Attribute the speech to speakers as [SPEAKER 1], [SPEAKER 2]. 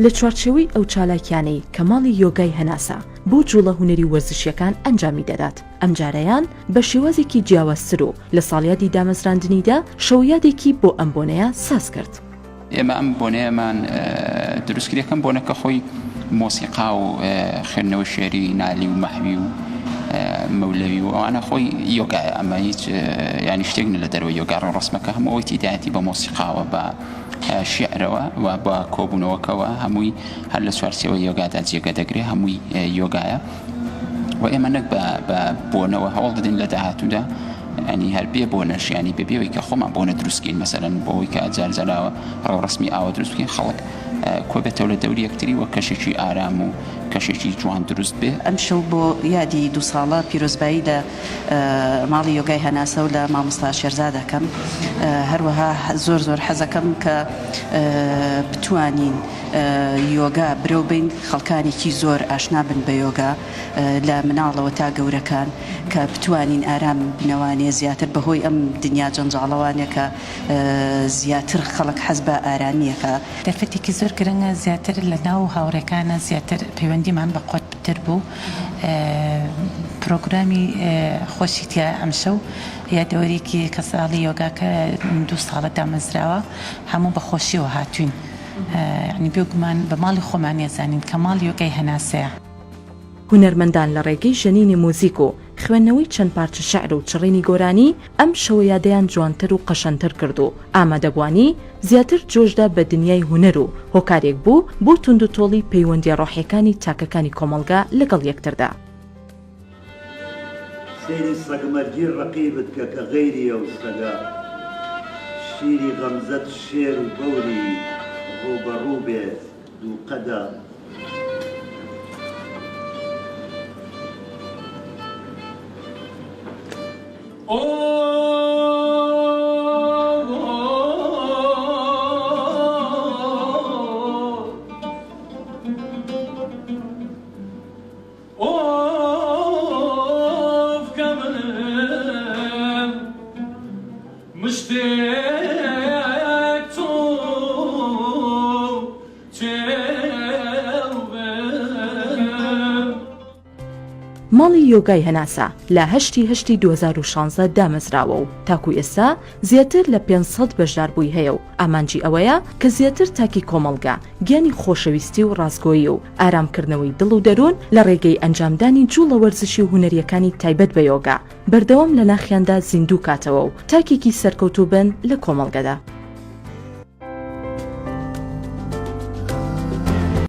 [SPEAKER 1] لە چوارچێوەی ئەو چالاکیانەی کە ماڵی یۆگای هەناسە بۆ جوڵە هونەری وەرزشیەکان ئەنجامی دەدات. ئەم جارەیان بە شێوازێکی جیاوازتر و لە ساڵیادی دامەزراندنیدا شەویادێکی بۆ ئەم بۆنەیە ساز کرد.
[SPEAKER 2] ئێمە ئەم بۆنەیەمان دروستکردەکەم بۆنەکە خۆی مۆسیقا و خوێندنەوەی شێری نالی و مەحوی و مەولەوی و ئەوانە خۆی یۆگای ئەمە هیچ ینی شتێک لە دەرەوەی یۆگا ڕەسمەکە هەموو ئەوەی تیدایەتی بە مۆسیقاوە بە شیعرەوە و بە کۆبوونەوەکەوە هەمووی هەر لە چوارچێوەی یۆگادا جێگە دەگرێت هەمووی یۆگایە و ئێمە نەک بە بۆنەوە هەوڵ دەدەین لە داهاتوودا ینی هەر بێ بۆنەش ینی بێبێەوەی کە خۆمان بۆنە دروستکەین مەسەلەن بۆەوەی کە جارجاراوە ڕەوڕەسمی ئاوە دروستکەین خەڵک کۆبێتەوە لە دەوری یەکتری وە کەشێکی ئارام و کەشێکی جوان دروست بێ.
[SPEAKER 3] ئەم شەو بۆ یادی 2 ساڵە پیرۆزبایی لە ماڵی یۆگای هەناسە و لە مامۆستا شێرزاد دەکەم. هەروەها زۆر حەزەکەم کە بتوانین یۆگا برەو بین خەڵکانێکی زۆر ئاشنا بن بە یۆگا لە مناڵەوە تا گەورەکان کە بتوانین ئارام بنەوانێ زیاتر بەهۆی ئەم دنیا جەنجاڵەوانە کە زیاتر خەڵک حەز بە ئارامیەکە.
[SPEAKER 4] دەرفەتێکی زۆر گرنگە زیاتر لە ناو هاوڕێکانە زیاتر پەیوەندیمان بە قۆت بتر بوو. پرۆگرامی خۆشیتیا ئەم شەو یادەوەریکی کە ساڵی یۆگاکە 2 ساڵە دامەزراوە هەموو بە خۆشیەوە هاتوین. ینی بێگومان بە ماڵی خۆمان ێزانین کە ماڵی یۆگای هەناسەیە.
[SPEAKER 1] هونەرمەندان لە ڕێگەی ژەنینی مۆزیک و خوێندنەوەی چەند پارچە شەعر و چڕینی گۆرانی ئەم شەوە یادەیان جوانتر و قەشەنتر کرد و ئامادەبوانی زیاتر جۆشدا بە دنیای هونەر و هۆکارێک بوو بۆ توند و تۆڵی پەیوەندیە ڕۆحیەکانی تاکەکانی کۆمەڵگا لەگەڵ یەکتردا.
[SPEAKER 5] سێری سەگمەرگی ڕەقیبت کە غەیری ئەو سەگا شیری غەمزەت شێر و بەوری ڕوبەڕوو بێت دووقەدا
[SPEAKER 1] ماڵی یۆگای هەناسە لە 8 2016 دامەزراوە و تاکو ئێستا زیاتر لە 500 بەشداربووی هەیە و ئامانجی ئەوەیە کە زیاتر تاکی کۆمەڵگا گیانی خۆشەویستی و ڕازگۆیی و ئارامکردنەوەی دڵ و دەروون لە ڕێگەی ئەنجامدانی جوڵە وەرزشی و هونەریەکانی تایبەت بە یۆگا بەردەوام لە ناخیاندا زیندوو کاتەوە و تاکێکی سەرکەوتوو بن لە کۆمەڵگەدا.